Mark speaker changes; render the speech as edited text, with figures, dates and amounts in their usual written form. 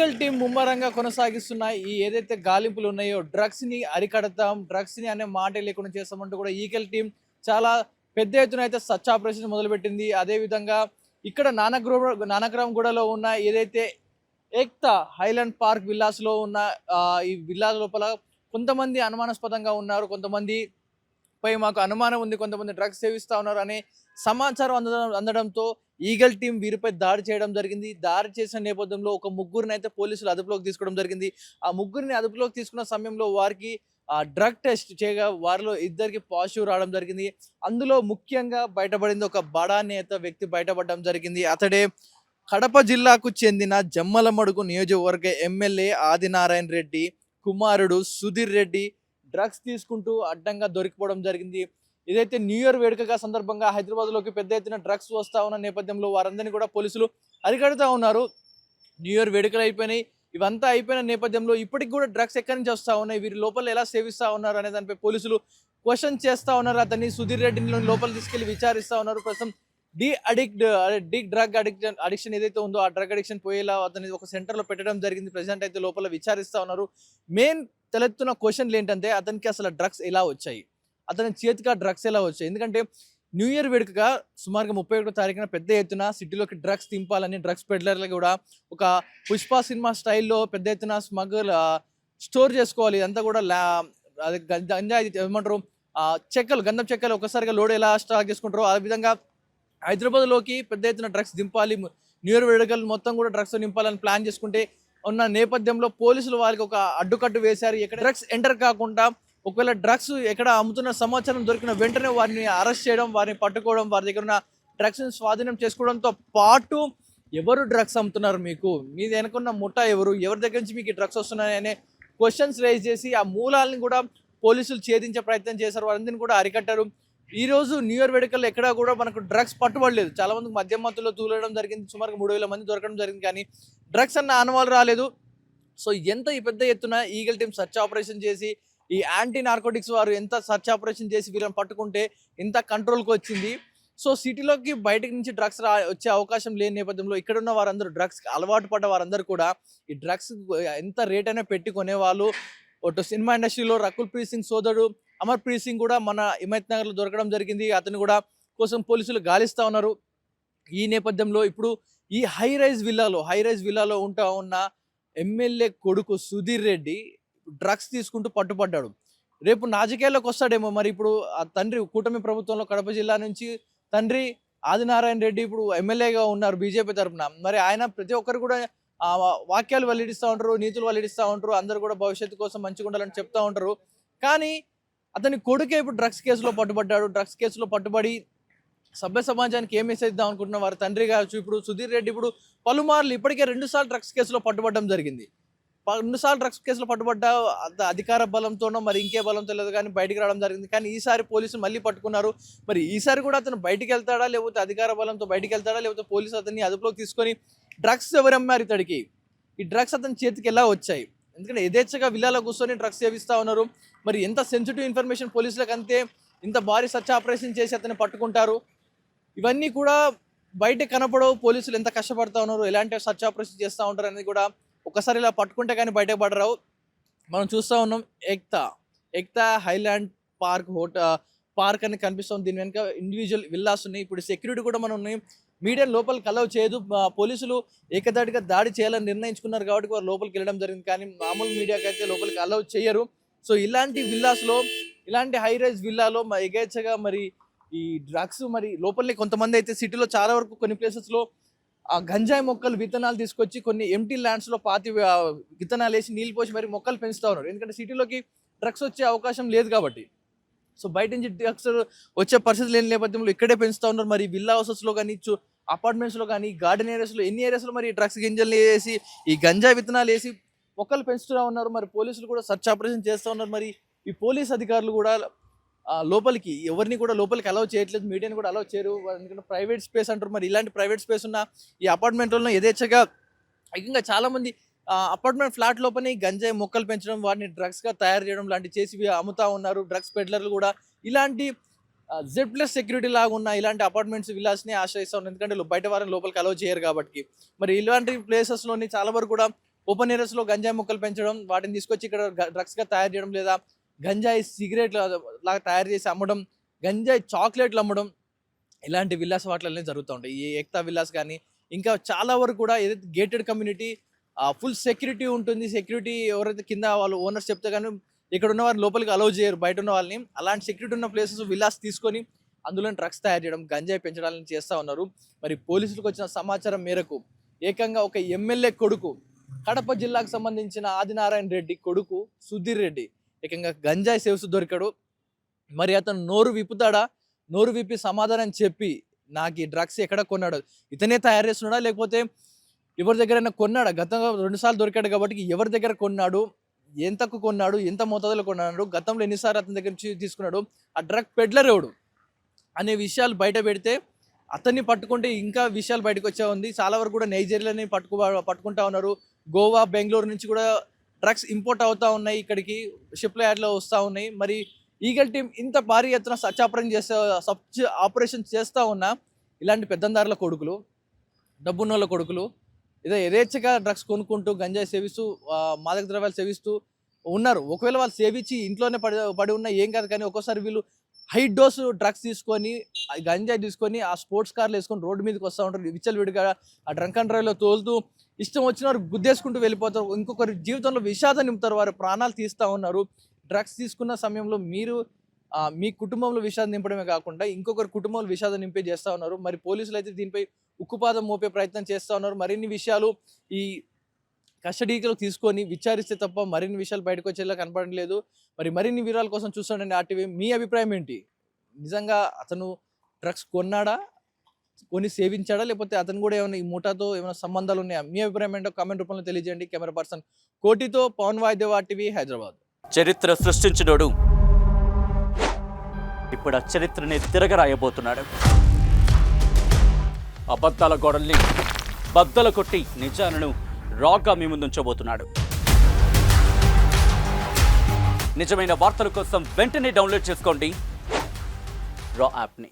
Speaker 1: Eagle team ముమ్మరంగా కొనసాగిస్తున్న ఈ ఏదైతే గాలింపులు ఉన్నాయో డ్రగ్స్ ని అరికడతాం, డ్రగ్స్ ని అనే మాట లేకుండా చేస్తామంటూ కూడా ఈగల్ టీం చాలా పెద్ద ఎత్తున అయితే సర్చ్ ఆపరేషన్ మొదలుపెట్టింది. అదే విధంగా ఇక్కడ నానక్రామ్గూడలో ఉన్న ఏదైతే ఏక్తా హైలాండ్ పార్క్ విల్లాస్ లో ఉన్న ఈ విల్లా లోపల కొంతమంది అనుమానాస్పదంగా ఉన్నారు, కొంతమంది పై మాకు అనుమానం ఉంది, కొంతమంది డ్రగ్స్ సేవిస్తా ఉన్నారు అనే సమాచారం అందడంతో ఈగల్ టీం వీరిపై దాడి చేయడం జరిగింది. దాడి చేసిన నేపథ్యంలో ఒక ముగ్గురిని అయితే పోలీసులు అదుపులోకి తీసుకోవడం జరిగింది. ఆ ముగ్గురిని అదుపులోకి తీసుకున్న సమయంలో వారికి డ్రగ్ టెస్ట్ చేయగా వారిలో ఇద్దరికి పాజిటివ్ రావడం జరిగింది. అందులో ముఖ్యంగా బయటపడింది ఒక బడా నేత వ్యక్తి బయటపడడం జరిగింది. అతడే కడప జిల్లాకు చెందిన జమ్మలమడుగు నియోజకవర్గ ఎమ్మెల్యే ఆదినారాయణ రెడ్డి కుమారుడు సుధీర్ రెడ్డి డ్రగ్స్ తీసుకుంటూ అడ్డంగా దొరికిపోవడం జరిగింది. ఏదైతే న్యూ ఇయర్ వేడుకగా సందర్భంగా హైదరాబాద్లోకి పెద్ద ఎత్తున డ్రగ్స్ వస్తా ఉన్న నేపథ్యంలో వారందరినీ కూడా పోలీసులు అరికడుతూ ఉన్నారు. న్యూ ఇయర్ వేడుకలు అయిపోయినాయి, ఇవంతా అయిపోయిన నేపథ్యంలో ఇప్పటికి కూడా డ్రగ్స్ ఎక్కడి నుంచి వస్తూ ఉన్నాయి, వీరి లోపల ఎలా సేవిస్తూ ఉన్నారు అనే దానిపై పోలీసులు క్వశ్చన్ చేస్తూ ఉన్నారు. అతన్ని సుధీర్ రెడ్డిని లోపల తీసుకెళ్లి విచారిస్తూ ఉన్నారు. ప్రస్తుతం డ్రగ్ అడిక్షన్ ఏదైతే ఉందో ఆ డ్రగ్ అడిక్షన్ పోయేలా అతని ఒక సెంటర్లో పెట్టడం జరిగింది. ప్రెసిడెంట్ అయితే లోపల విచారిస్తూ ఉన్నారు. మెయిన్ తలెత్తున్న క్వశ్చన్లు ఏంటంటే అతనికి అసలు డ్రగ్స్ ఎలా వచ్చాయి, అతని చేతికి ఆ డ్రగ్స్ ఎలా వచ్చాయి. ఎందుకంటే న్యూ ఇయర్ వేడుకగా సుమారుగా 31వ తారీఖున పెద్ద ఎత్తున సిటీలోకి డ్రగ్స్ తింపాలని డ్రగ్స్ పెడ్లర్లు కూడా ఒక పుష్ప సినిమా స్టైల్లో పెద్ద ఎత్తున స్మగుల్ స్టోర్ చేసుకోవాలి. ఇదంతా కూడా గంజాయి ఏమంటారు చెక్కలు, గంధం చెక్కలు ఒకసారిగా లోడ్ ఎలా స్టాక్ చేసుకుంటారో ఆ విధంగా హైదరాబాద్లోకి పెద్ద ఎత్తున డ్రగ్స్ దింపాలి, న్యూ ఇయర్ వేడుకలు మొత్తం కూడా డ్రగ్స్ నింపాలని ప్లాన్ చేసుకుంటే ఉన్న నేపథ్యంలో పోలీసులు వారికి ఒక అడ్డుకట్టు వేశారు. ఎక్కడ డ్రగ్స్ ఎంటర్ కాకుండా ఒకవేళ డ్రగ్స్ ఎక్కడ అమ్ముతున్న సమాచారం దొరికిన వెంటనే వారిని అరెస్ట్ చేయడం, వారిని పట్టుకోవడం, వారి దగ్గర ఉన్న డ్రగ్స్ని స్వాధీనం చేసుకోవడంతో పాటు ఎవరు డ్రగ్స్ అమ్ముతున్నారు, మీకు మీ వెనుకున్న ముఠా ఎవరి దగ్గర నుంచి మీకు డ్రగ్స్ వస్తున్నాయి అనే క్వశ్చన్స్ రైజ్ చేసి ఆ మూలాలను కూడా పోలీసులు ఛేదించే ప్రయత్నం చేశారు. వారందరినీ కూడా అరికట్టారు. ఈ రోజు న్యూ ఇయర్ వేడుకల్లో ఎక్కడా కూడా మనకు డ్రగ్స్ పట్టుబడలేదు. చాలా మందికి మద్యం మత్తులో తూలడం జరిగింది, సుమారు 3000 మంది దొరకడం జరిగింది, కానీ డ్రగ్స్ అన్న ఆనవాళ్ళు రాలేదు. సో ఎంత ఈ పెద్ద ఎత్తున ఈగల్ టీం సర్చ్ ఆపరేషన్ చేసి ఈ యాంటీ నార్కోటిక్స్ వారు ఎంత సర్చ్ ఆపరేషన్ చేసి వీళ్ళని పట్టుకుంటే ఇంత కంట్రోల్కి వచ్చింది. సో సిటీలోకి బయటకు నుంచి డ్రగ్స్ వచ్చే అవకాశం లేని నేపథ్యంలో ఇక్కడ ఉన్న వారందరూ డ్రగ్స్ అలవాటు పడ్డ వారందరూ కూడా ఈ డ్రగ్స్ ఎంత రేట్ అయినా పెట్టి కొనేవాళ్ళు. ఒకటి సినిమా ఇండస్ట్రీలో రకుల్ ప్రీత్ సింగ్ సోదరుడు అమర్ ప్రీత్ సింగ్ కూడా మన హిమాయత్ నగర్లో దొరకడం జరిగింది. అతను కూడా కోసం పోలీసులు గాలిస్తూ ఉన్నారు. ఈ నేపథ్యంలో ఇప్పుడు ఈ హై రైజ్ విల్లాలో ఉంటా ఉన్న ఎమ్మెల్యే కొడుకు సుధీర్ రెడ్డి డ్రగ్స్ తీసుకుంటూ పట్టుపడ్డాడు. రేపు రాజకీయాల్లోకి వస్తాడేమో. మరి ఇప్పుడు ఆ తండ్రి కూటమి ప్రభుత్వంలో కడప జిల్లా నుంచి తండ్రి ఆదినారాయణ రెడ్డి ఇప్పుడు ఎమ్మెల్యేగా ఉన్నారు బీజేపీ తరఫున. మరి ఆయన ప్రతి ఒక్కరు కూడా వాక్యాలు వెల్లడిస్తూ ఉంటారు, నీతులు వెల్లడిస్తూ ఉంటారు, అందరూ కూడా భవిష్యత్తు కోసం మంచిగా ఉండాలని చెప్తూ ఉంటారు. కానీ అతని కొడుకే ఇప్పుడు డ్రగ్స్ కేసులో పట్టుబడ్డాడు. డ్రగ్స్ కేసులో పట్టుబడి సభ్య సమాజానికి ఏం మెసేజ్ ఇద్దాం అనుకుంటున్న వారి తండ్రి కావచ్చు ఇప్పుడు సుధీర్ రెడ్డి ఇప్పుడు పలుమార్లు ఇప్పటికే 2 సార్లు డ్రగ్స్ కేసులో పట్టుబడడం జరిగింది. 2 సార్లు డ్రగ్స్ కేసులో పట్టుబడ్డ అధికార బలంతోనో మరి ఇంకే బలంతో లేదు కానీ బయటికి రావడం జరిగింది. కానీ ఈసారి పోలీసులు మళ్ళీ పట్టుకున్నారు. మరి ఈసారి కూడా అతను బయటికి వెళ్తాడా, లేకపోతే అధికార బలంతో బయటికి వెళ్తాడా, లేకపోతే పోలీసు అతన్ని అదుపులోకి తీసుకొని డ్రగ్స్ ఎవరమ్మారు ఇతడికి, ఈ డ్రగ్స్ అతని చేతికి ఎలా వచ్చాయి, ఎందుకంటే యథేచ్ఛగా విల్లాలో కూర్చొని డ్రగ్స్ సేవిస్తూ ఉన్నారు. మరి ఎంత సెన్సిటివ్ ఇన్ఫర్మేషన్ పోలీసులకు అంతే ఇంత భారీ సర్చ్ ఆపరేషన్ చేసి అతన్ని పట్టుకుంటారు. ఇవన్నీ కూడా బయట కనపడవు. పోలీసులు ఎంత కష్టపడతా ఉన్నారు, ఎలాంటి సర్చ్ ఆపరేషన్ చేస్తూ ఉంటారు అనేది కూడా ఒకసారి ఇలా పట్టుకుంటే కానీ బయటకు పడరావు. మనం చూస్తూ ఉన్నాం ఏక్తా హైలాండ్ పార్క్ అని కనిపిస్తుంది. దీని వెనుక ఇండివిజువల్ విల్లాస్ ఉన్నాయి. ఇప్పుడు సెక్యూరిటీ కూడా మనం ఉన్నాయి. మీడియా లోపలికి అలౌ చేయదు. పోలీసులు ఏకదాటిగా దాడి చేయాలని నిర్ణయించుకున్నారు కాబట్టి వారు లోపలికి వెళ్ళడం జరిగింది. కానీ మామూలు మీడియాకి అయితే లోపలికి అలౌ చేయరు. సో ఇలాంటి విల్లాస్లో, ఇలాంటి హై రైజ్ విల్లాలో ఎగేచ్చగా మరి ఈ డ్రగ్స్ మరి లోపలే కొంతమంది అయితే సిటీలో చాలా వరకు కొన్ని ప్లేసెస్లో ఆ గంజాయి మొక్కలు విత్తనాలు తీసుకొచ్చి కొన్ని ఎంటీ ల్యాండ్స్లో విత్తనాలు వేసి నీళ్ళు పోసి మరి మొక్కలు పెంచుతూ ఉన్నారు. ఎందుకంటే సిటీలోకి డ్రగ్స్ వచ్చే అవకాశం లేదు కాబట్టి. సో బయట నుంచి డ్రగ్స్ వచ్చే పరిస్థితి లేని నేపథ్యంలో ఇక్కడే పెంచుతూ ఉన్నారు. మరి విల్లా హౌసెస్లో కానీ అపార్ట్మెంట్స్లో కానీ గార్డెన్ ఏరియాస్లో ఎన్ని ఏరియాస్లో మరి డ్రగ్స్ గింజలు వేసి ఈ గంజాయి విత్తనాలు వేసి మొక్కలు పెంచుతూ ఉన్నారు. మరి పోలీసులు కూడా సర్చ్ ఆపరేషన్ చేస్తూ ఉన్నారు. మరి ఈ పోలీస్ అధికారులు కూడా లోపలికి ఎవరిని కూడా లోపలికి అలౌ చేయట్లేదు, మీడియాని కూడా అలౌ చేయరు. ఎందుకంటే ప్రైవేట్ స్పేస్ అంటారు. మరి ఇలాంటి ప్రైవేట్ స్పేస్ ఉన్న ఈ అపార్ట్మెంట్లలో యథేచ్ఛగా ఇంకా చాలామంది అపార్ట్మెంట్ ఫ్లాట్ లోపలనే గంజాయి మొక్కలు పెంచడం, వాటిని డ్రగ్స్గా తయారు చేయడం లాంటి చేసి అమ్ముతా ఉన్నారు. డ్రగ్స్ పెడ్లర్లు కూడా ఇలాంటి Z+ సెక్యూరిటీ లాగా ఉన్న ఇలాంటి అపార్ట్మెంట్స్ విల్లాస్ని ఆశ్రయిస్తూ ఉన్నారు. ఎందుకంటే బయట వారిని లోపలికి అలౌ చేయరు కాబట్టి. మరి ఇలాంటి ప్లేసెస్లోని చాలా వరకు కూడా ఓపెన్ ఏరియాస్లో గంజాయి మొక్కలు పెంచడం, వాటిని తీసుకొచ్చి ఇక్కడ డ్రగ్స్గా తయారు చేయడం, లేదా గంజాయి సిగరెట్లు లాగా తయారు చేసి అమ్మడం, గంజాయి చాక్లెట్లు అమ్మడం, ఇలాంటి విల్లాస్ వాటిలనే జరుగుతూ ఉంటాయి. ఈ ఏక్తా విల్లాస్ కానీ ఇంకా చాలా వరకు కూడా ఏదైతే గేటెడ్ కమ్యూనిటీ ఫుల్ సెక్యూరిటీ ఉంటుంది. సెక్యూరిటీ ఎవరైతే కింద వాళ్ళు ఓనర్స్ చెప్తే కానీ ఇక్కడ ఉన్న వారిని లోపలికి అలౌ చేయరు, బయట ఉన్న వాళ్ళని. అలాంటి సెక్యూరిటీ ఉన్న ప్లేసెస్ విల్లాస్ తీసుకొని అందులో డ్రగ్స్ తయారు చేయడం, గంజాయి పెంచడాలను చేస్తూ ఉన్నారు. మరి పోలీసులకు వచ్చిన సమాచారం మేరకు ఏకంగా ఒక ఎమ్మెల్యే కొడుకు, కడప జిల్లాకు సంబంధించిన ఆదినారాయణ రెడ్డి కొడుకు సుధీర్ రెడ్డి ఏకంగా గంజాయి సేవ్స్ దొరికాడు. మరి అతను నోరు విప్పుతాడా, నోరు విప్పి సమాధానం చెప్పి నాకు ఈ డ్రగ్స్ ఎక్కడ కొన్నాడు, ఇతనే తయారు చేస్తున్నాడా లేకపోతే ఎవరి దగ్గరైనా కొన్నాడా, గతంలో 2 సార్లు దొరికాడు కాబట్టి ఎవరి దగ్గర కొన్నాడు, ఎంతకు కొన్నాడు, ఎంత మోతాదులో కొన్నాడు, గతంలో ఎన్నిసార్లు అతని దగ్గర నుంచి తీసుకున్నాడు, ఆ డ్రగ్ పెడ్లర్ ఎవడు అనే విషయాలు బయట పెడితే అతన్ని పట్టుకుంటే ఇంకా విషయాలు బయటకు వచ్చే ఉంది. చాలా వరకు కూడా నైజీరియాని పట్టుకుంటా ఉన్నారు. గోవా, బెంగళూరు నుంచి కూడా డ్రగ్స్ ఇంపోర్ట్ అవుతూ ఉన్నాయి, ఇక్కడికి షిప్ల యార్డ్లో వస్తూ ఉన్నాయి. మరి ఈగల్ టీం ఇంత భారీ ఎత్తున సర్చ్ ఆపరేషన్ చేస్తూ ఉన్నా ఇలాంటి పెద్దందారుల కొడుకులు, డబ్బున్నోళ్ళ కొడుకులు ఇదే యథేచ్ఛగా డ్రగ్స్ కొనుక్కుంటూ గంజాయి సేవిస్తూ మాదక ద్రవ్యాలు సేవిస్తూ ఉన్నారు. ఒకవేళ వాళ్ళు సేవించి ఇంట్లోనే పడి ఉన్నా ఏం కాదు, కానీ ఒక్కోసారి వీళ్ళు హై డోస్ డ్రగ్స్ తీసుకొని గంజాయి తీసుకొని ఆ స్పోర్ట్స్ కార్లు వేసుకొని రోడ్డు మీదకి వస్తూ ఉంటారు. విచ్చలవిడిగా ఆ డ్రంక్ అండ్ డ్రైవ్లో తోలుతూ ఇష్టం వచ్చిన వారు గుద్దేసుకుంటూ వెళ్ళిపోతారు. ఇంకొకరి జీవితంలో విషాదం నింపుతారు, వారు ప్రాణాలు తీస్తూ ఉన్నారు. డ్రగ్స్ తీసుకున్న సమయంలో మీరు మీ కుటుంబంలో విషాదం నింపడమే కాకుండా ఇంకొకరి కుటుంబంలో విషాదం నింపే చేస్తూ ఉన్నారు. మరి పోలీసులు అయితే దీనిపై ఉక్కుపాదం మోపే ప్రయత్నం చేస్తూ ఉన్నారు. మరిన్ని విషయాలు ఈ కస్టడీలో తీసుకొని విచారిస్తే తప్ప మరిన్ని విషయాలు బయటకు వచ్చేలా కనపడలేదు. మరి మరిన్ని వివరాల కోసం చూస్తుండండి ఆర్టీవీ. మీ అభిప్రాయం ఏంటి? నిజంగా అతను డ్రగ్స్ కొన్నాడా, కొని సేవించాడా, లేకపోతే అతను కూడా ఏమైనా ఈ ముఠాతో ఏమైనా సంబంధాలు ఉన్నాయా? మీ అభిప్రాయం ఏంటో కామెంట్ రూపంలో తెలియజేయండి. కెమెరా పర్సన్ కోటితో పవన్ వాయిదేవ్, ఆర్టీవీ, హైదరాబాద్.
Speaker 2: చరిత్ర సృష్టించినోడు ఇప్పుడు ఆ చరిత్రని తిరగరాయబోతున్నాడు. అబద్ధాల గోడల్ని బద్దలు కొట్టి నిజాలను రాగా మీ ముందుంచబోతున్నాడు. నిజమైన వార్తల కోసం వెంటనే డౌన్లోడ్ చేసుకోండి రా యాప్ని.